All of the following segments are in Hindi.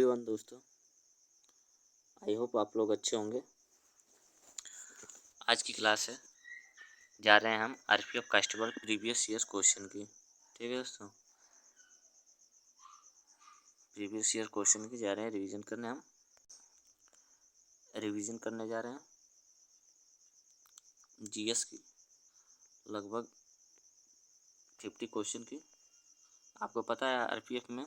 एवरीवन दोस्तों, आई होप आप लोग अच्छे होंगे। आज की क्लास है, जा रहे हैं हम RPF constable previous year question की। ठीक है दोस्तों, प्रीवियस ईयर क्वेश्चन की जा रहे हैं रिवीजन करने। हम रिवीजन करने जा रहे हैं जीएस की लगभग 50 क्वेश्चन की। आपको पता है आरपीएफ में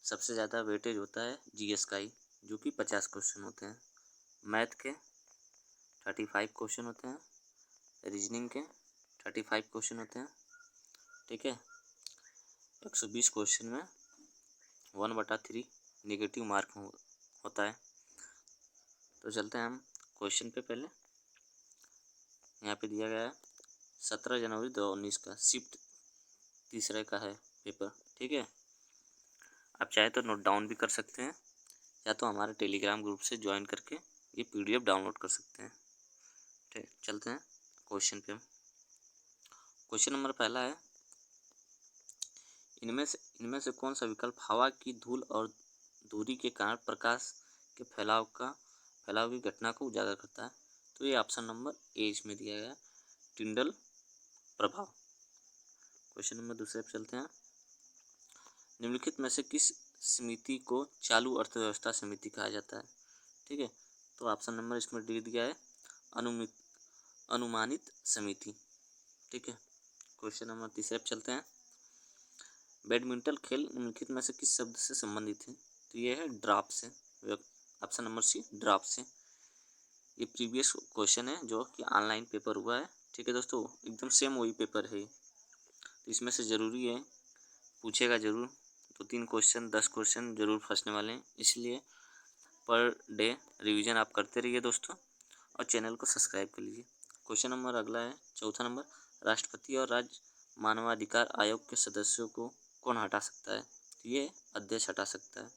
सबसे ज़्यादा वेटेज होता है जीएस का ही, जो कि 50 क्वेश्चन होते हैं। मैथ के 35 क्वेश्चन होते हैं, रीजनिंग के 35 क्वेश्चन होते हैं। ठीक है, 120 क्वेश्चन में 1/3 नेगेटिव मार्क होता है। तो चलते हैं हम क्वेश्चन पे। पहले यहाँ पे दिया गया है 17 जनवरी 2019 का शिफ्ट तीसरे का है पेपर। ठीक है, आप चाहे तो नोट डाउन भी कर सकते हैं, या तो हमारे टेलीग्राम ग्रुप से ज्वाइन करके ये पीडीएफ डाउनलोड कर सकते हैं। ठीक, चलते हैं क्वेश्चन पे। क्वेश्चन नंबर पहला है, इनमें से कौन सा विकल्प हवा की धूल और दूरी के कारण प्रकाश के फैलाव की घटना को उजागर करता है? तो ये ऑप्शन नंबर ए इसमें दिया गया है, टिंडल प्रभाव। क्वेश्चन नंबर दूसरे पे चलते हैं। निम्नलिखित में से किस समिति को चालू अर्थव्यवस्था समिति कहा जाता है? ठीक है, तो ऑप्शन नंबर इसमें डी दिया है, अनुमानित समिति। ठीक है, क्वेश्चन नंबर तीसरे पे चलते हैं। बैडमिंटन खेल निम्नलिखित में से किस शब्द से संबंधित है? तो ये है ड्रॉप से, ऑप्शन नंबर सी ड्रॉप से। ये प्रीवियस क्वेश्चन है जो कि ऑनलाइन पेपर हुआ है। ठीक है दोस्तों, एकदम सेम वही पेपर है। तो इसमें से ज़रूरी है, पूछेगा ज़रूर, 2-3 क्वेश्चन 10 क्वेश्चन ज़रूर फंसने वाले हैं, इसलिए पर डे रिवीजन आप करते रहिए दोस्तों, और चैनल को सब्सक्राइब कर लीजिए। क्वेश्चन नंबर अगला है, चौथा नंबर, राष्ट्रपति और राज्य मानवाधिकार आयोग के सदस्यों को कौन हटा सकता है? तो ये अध्यक्ष हटा सकता है।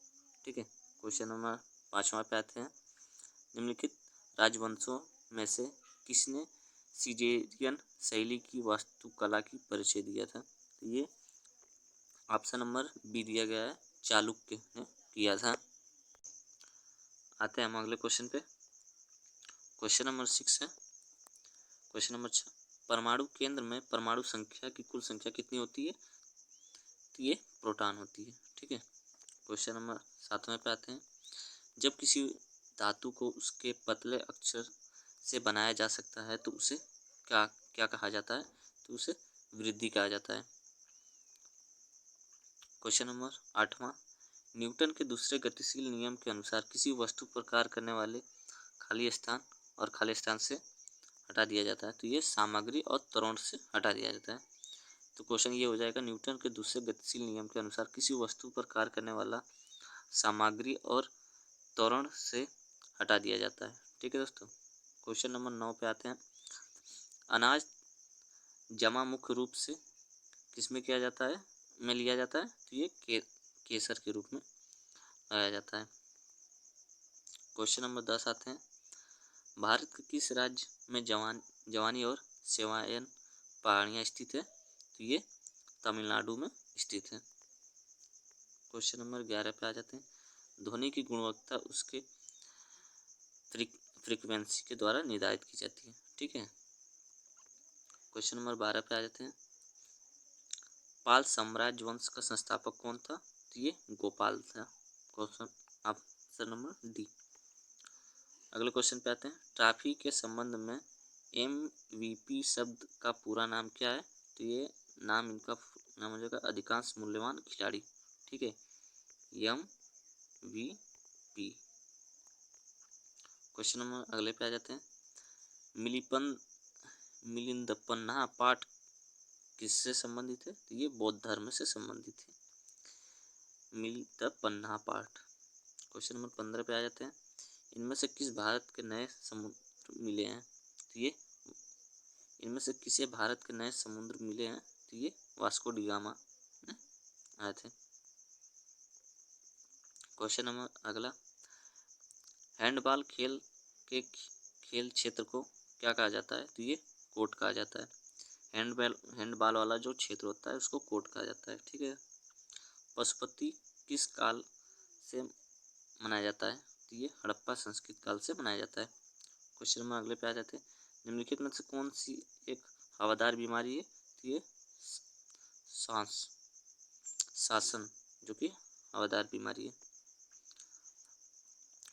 ठीक है, क्वेश्चन नंबर 5वां पे आते हैं। निम्नलिखित राजवंशों में से किसने सिजेरियन शैली की वास्तुकला की परिचय दिया था? तो ये ऑप्शन नंबर बी दिया गया है, चालुक्य ने किया था। आते हैं हम अगले क्वेश्चन पे। क्वेश्चन नंबर 6 है। क्वेश्चन नंबर 6, परमाणु केंद्र में परमाणु संख्या की कुल संख्या कितनी होती है? तो ये प्रोटॉन होती है। ठीक है, क्वेश्चन नंबर 7वें पे आते हैं। जब किसी धातु को उसके पतले अक्षर से बनाया जा सकता है तो उसे क्या क्या कहा जाता है? तो उसे वृद्धि कहा जाता है। क्वेश्चन नंबर 8वां, न्यूटन के दूसरे गतिशील नियम के अनुसार किसी वस्तु पर कार्य करने वाले खाली स्थान और खाली स्थान से हटा दिया जाता है। तो ये सामग्री और त्वरण से हटा दिया जाता है। तो क्वेश्चन ये हो जाएगा, न्यूटन के दूसरे गतिशील नियम के अनुसार किसी वस्तु पर कार्य करने वाला सामग्री और त्वरण से हटा दिया जाता है। ठीक है दोस्तों, क्वेश्चन नंबर 9 पे आते हैं। अनाज जमा मुख्य रूप से किसमें किया जाता है, में लिया जाता है? तो ये केसर के रूप में लगाया जाता है। क्वेश्चन नंबर 10 आते हैं। भारत के किस राज्य में जवानी और सेवायन पहाड़ियाँ स्थित है? तो ये तमिलनाडु में स्थित है। क्वेश्चन नंबर 11 पे आ जाते हैं। ध्वनि की गुणवत्ता उसके फ्रीक्वेंसी के द्वारा निर्धारित की जाती है। ठीक है, क्वेश्चन नंबर 12 पे आ जाते हैं। पाल साम्राज्य वंश का संस्थापक कौन था? तो ये गोपाल था। Question option number D. अगले क्वेश्चन पे आते हैं। ट्रॉफी के संबंध में MVP शब्द का पूरा नाम क्या है? तो ये इनका नाम हो जाएगा अधिकांश मूल्यवान खिलाड़ी। ठीक है, MVP। क्वेश्चन नंबर अगले पे आ जाते हैं। मिलिंदपन्ना पाठ किससे संबंधित है? तो ये बौद्ध धर्म से संबंधित है, मिलिंदपन्ना पाठ। क्वेश्चन नंबर 15 पे आ जाते हैं। इनमें से किस भारत के नए समुद्र मिले हैं? तो ये इनमें से किसे भारत के नए समुद्र मिले हैं? तो ये वास्को डी गामा ने आए थे। क्वेश्चन नंबर अगला, हैंडबॉल खेल के खेल क्षेत्र को क्या कहा जाता है? तो ये कोर्ट कहा जाता है। हैंडबॉल वाला जो क्षेत्र होता है उसको कोर्ट कहा जाता है। ठीक है, पशुपति किस काल से मनाया जाता है? तो ये हड़प्पा संस्कृत काल से मनाया जाता है। क्वेश्चन नंबर अगले पे आ जाते हैं। निम्नलिखित में से कौन सी एक हवादार बीमारी है? तो ये सांस शासन जो कि हवादार बीमारी है।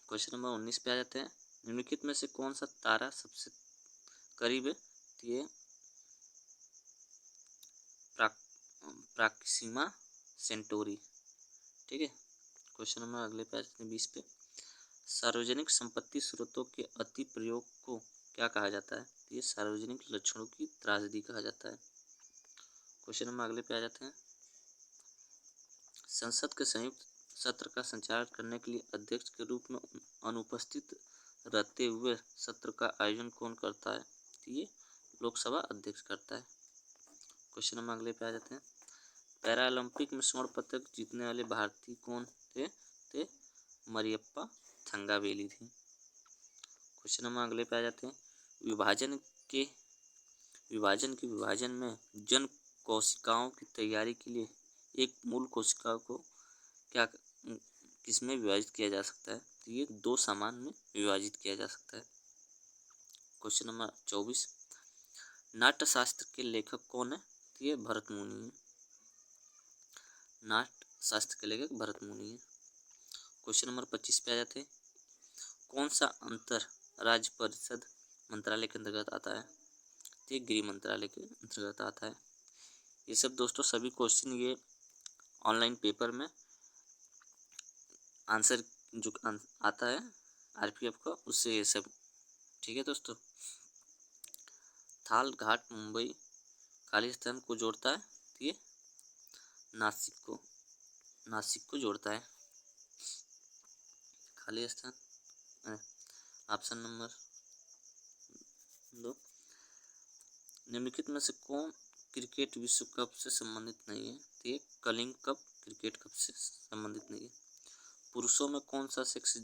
क्वेश्चन नंबर 19 पे आ जाते हैं। निम्नलिखित में से कौन सा तारा सबसे करीब है? तो ये प्रॉक्सिमा सेंटोरी। ठीक है। क्वेश्चन नंबर अगले पे आ जाते हैं 20 पे। सार्वजनिक संपत्ति स्रोतों के अति प्रयोग को क्या कहा जाता है? तो ये सार्वजनिक लक्षणों की त्रासदी कहा जाता है। क्वेश्चन नंबर अगले पे आ जाते हैं। संसद के संयुक्त सत्र का संचालन करने के लिए अध्यक्ष के रूप में अनुपस्थित रहते हुए सत्र का आयोजन कौन करता है? तो ये लोकसभा अध्यक्ष करता है। क्वेश्चन नंबर अगले पे आ जाते हैं। पैरालंपिक में स्वर्ण पदक जीतने वाले भारतीय कौन थे? थे मरियप्पा थंगावेली थी। क्वेश्चन नंबर अगले पे आ जाते हैं। विभाजन में जन कोशिकाओं की तैयारी के लिए एक मूल कोशिका को क्या किसमें विभाजित किया जा सकता है? तो ये 2 सामान में विभाजित किया जा सकता है। Question number 24। नाट्यशास्त्र के लेखक कौन है? तो ये भरत मुनि है। नाट्यशास्त्र के लेखक भरत मुनि है। क्वेश्चन नंबर 25 पे आ जाते हैं। कौन सा अंतर राज्य परिषद मंत्रालय के अंतर्गत आता है? तो ये गृह मंत्रालय के अंतर्गत आता है। ये सब दोस्तों सभी क्वेश्चन ये ऑनलाइन पेपर में आंसर जो आता है आरपीएफ का, उससे ये सब। ठीक है दोस्तों। थाल घाट मुंबई खालिस्तान को जोड़ता है? तो ये नासिक को जोड़ता है। Khalistan option number 2। निम्नलिखित में से कौन क्रिकेट विश्व कप से संबंधित नहीं है? तो ये कलिंग कप क्रिकेट कप से संबंधित नहीं है। पुरुषों में कौन सा सेक्स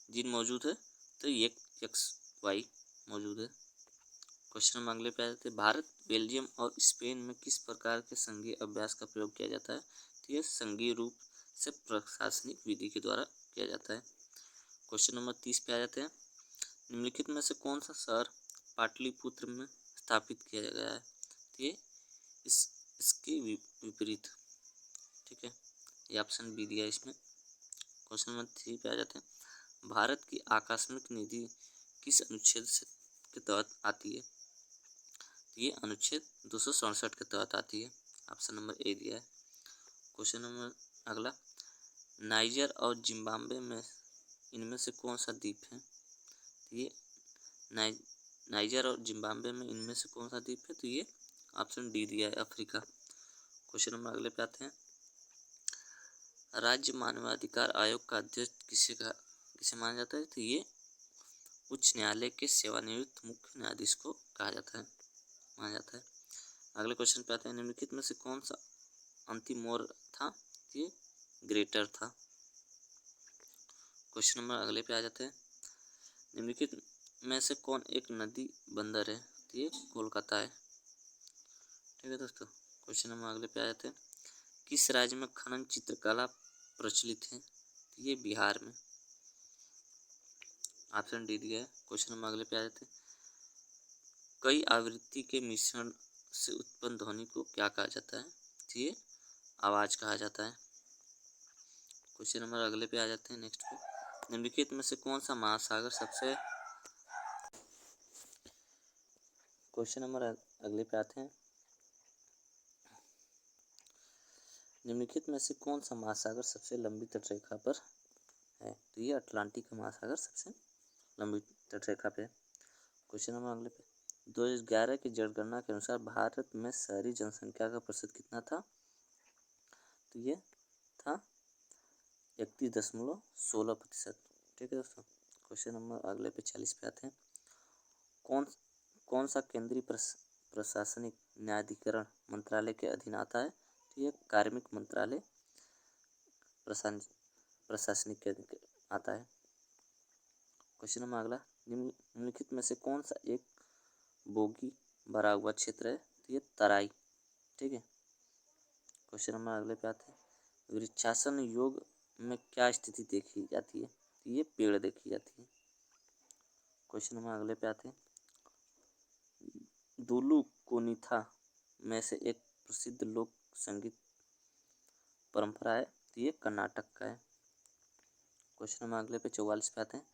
जीन मौजूद है? तो ये XY मौजूद है। क्वेश्चन नंबर अगले पे आ जाते हैं। भारत, बेल्जियम और स्पेन में किस प्रकार के संघीय अभ्यास का प्रयोग किया जाता है? तो यह संघीय रूप से प्रशासनिक विधि के द्वारा किया जाता है। क्वेश्चन नंबर 30 पे आ जाते हैं। निम्नलिखित में से कौन सा शहर पाटलिपुत्र में स्थापित किया गया है? तो ये इसके विपरीत। ठीक है, ये ऑप्शन बी दिया है इसमें। क्वेश्चन नंबर 3 पे आ जाते हैं। भारत की आकस्मिक निधि किस अनुच्छेद से के तहत आती है? ये अनुच्छेद 267 के तहत आती है। ऑप्शन नंबर ए दिया है। क्वेश्चन नंबर अगला। नाइजर और जिम्बाब्वे में इनमें से कौन सा द्वीप है? ये नाइजर और जिम्बाब्वे में इनमें से कौन सा द्वीप है? तो ये ऑप्शन डी दिया है, अफ्रीका। क्वेश्चन नंबर अगले पे आते हैं। राज्य मानवाधिकार आयोग का अध्यक्ष किसे माना जाता है? तो ये उच्च न्यायालय के सेवानिवृत्त मुख्य न्यायाधीश को कहा जाता है, माना जाता है। अगले क्वेश्चन पे आते हैं। निम्नलिखित में से कौन सा अंतिम मोर था? ये ग्रेटर था। क्वेश्चन नंबर अगले पे आ जाते हैं। निम्नलिखित में से कौन एक नदी बंदर है? तो ये कोलकाता है। ठीक है दोस्तों। क्वेश्चन नंबर अगले पे आ जाते हैं। किस राज्य में खनन चित्रकला प्रचलित है? तो ये बिहार में। ऑप्शन डी दिया है। क्वेश्चन नंबर अगले पे आ जाते हैं। कई आवृत्ति के मिश्रण से उत्पन्न ध्वनि को क्या कहा जाता है? तो ये आवाज कहा जाता है। क्वेश्चन नंबर अगले पे आ जाते हैं नेक्स्ट पे। निम्नलिखित में से कौन सा महासागर सबसे क्वेश्चन नंबर अगले पे आते हैं। निम्नलिखित में से कौन सा महासागर सबसे लंबी तटरेखा पर है? तो ये अटलांटिक महासागर सबसे लंबी तटरेखा पे है। क्वेश्चन नंबर अगले पे। 2011 की जनगणना के अनुसार भारत में शहरी जनसंख्या का प्रतिशत कितना था? तो ये था 31.16%। ठीक है दोस्तों। क्वेश्चन नंबर अगले पे 40 पे आते हैं। कौन सा केंद्रीय प्रशासनिक न्यायाधिकरण मंत्रालय के अधीन आता है? तो ये कार्मिक मंत्रालय प्रशासनिक के अधीन आता है। क्वेश्चन नंबर अगला। निम्नलिखित में से कौन सा एक बोगी भरा हुआ क्षेत्र है? तो ये तराई। ठीक है। क्वेश्चन नंबर अगले पे आते हैं। वृक्षासन योग में क्या स्थिति देखी जाती है? तो ये पेड़ देखी जाती है। क्वेश्चन नंबर अगले पे आते हैं। दुलु कोनिथा में से एक प्रसिद्ध लोक संगीत परंपरा है, तो ये कर्नाटक का है। क्वेश्चन नंबर अगले पे 44 पे आते हैं।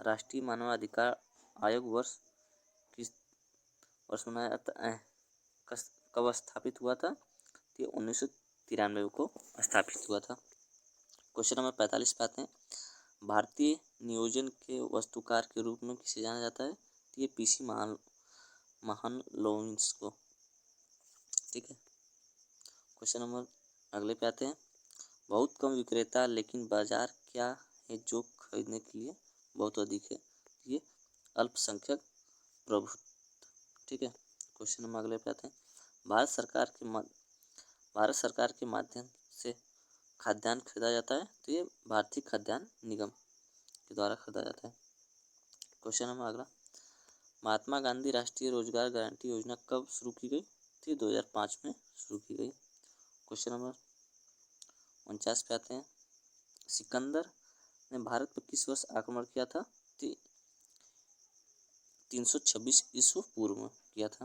राष्ट्रीय मानवाधिकार आयोग वर्ष किस वर्ष मनाया जाता है, कब स्थापित हुआ था? तो ये 1993 को स्थापित हुआ था। क्वेश्चन नंबर 45 पे आते हैं। भारतीय नियोजन के वस्तुकार के रूप में किसे जाना जाता है? तो ये पीसी महालनोबिस को। ठीक है। क्वेश्चन नंबर अगले पे आते हैं। बहुत कम विक्रेता लेकिन बाजार क्या है जो खरीदने के लिए बहुत अधिक है? ये अल्पसंख्यक प्रभुत्व। ठीक है। क्वेश्चन नंबर अगले पे आते हैं। भारत सरकार के माध्यम से खाद्यान्न खरीदा जाता है, तो ये भारतीय खाद्यान्न निगम के द्वारा खरीदा जाता है। क्वेश्चन नंबर अगला। महात्मा गांधी राष्ट्रीय रोजगार गारंटी योजना कब शुरू की गई? तो 2005 में शुरू की गई। क्वेश्चन नंबर 49 पे आते हैं। सिकंदर ने भारत पर किस वर्ष आक्रमण किया था? 326 ईस्वी पूर्व में किया था।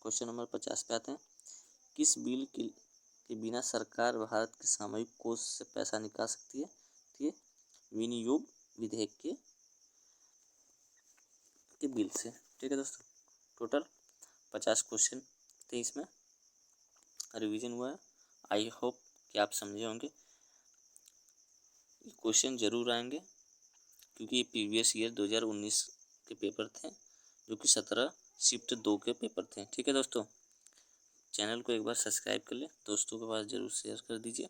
क्वेश्चन नंबर 50 पे आते हैं। किस बिल के बिना सरकार भारत के सामरिक कोष से पैसा निकाल सकती है? तो ये विनियोग विधेयक के बिल से। ठीक है दोस्तों, टोटल 50 क्वेश्चन थे, इसमें रिवीजन हुआ है। आई होप कि आप समझे होंगे। क्वेश्चन जरूर आएंगे क्योंकि ये प्रीवियस ईयर 2019 के पेपर थे, जो कि 17 शिफ्ट 2 के पेपर थे। ठीक है दोस्तों, चैनल को एक बार सब्सक्राइब कर लें, दोस्तों के पास जरूर शेयर कर दीजिए।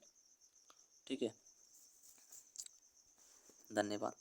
ठीक है, धन्यवाद।